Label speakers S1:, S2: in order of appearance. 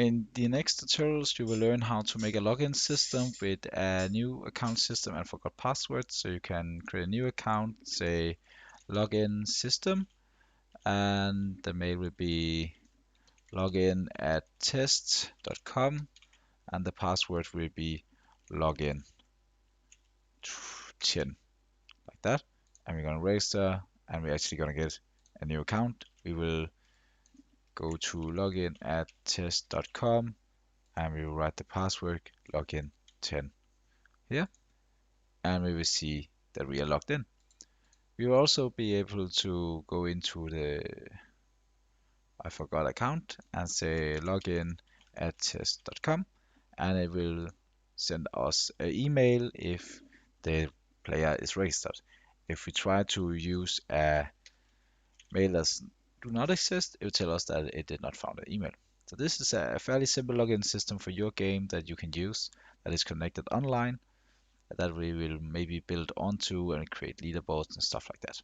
S1: In the next tutorials, you will learn how to make a login system with a new account system and forgot password. So you can create a new account, say login system, and the mail will be login at test.com, and the password will be login 10, like that. And we're gonna register, and we're actually gonna get a new account. We will go to login at test.com, and we will write the password login 10 here, and we will see that we are logged in. We will also be able to go into the I forgot account and say login at test.com, and it will send us an email if the player is registered. If we try to use a mail that do not exist, it will tell us that it did not found an email. So this is a fairly simple login system for your game that you can use, that is connected online, that we will maybe build onto and create leaderboards and stuff like that.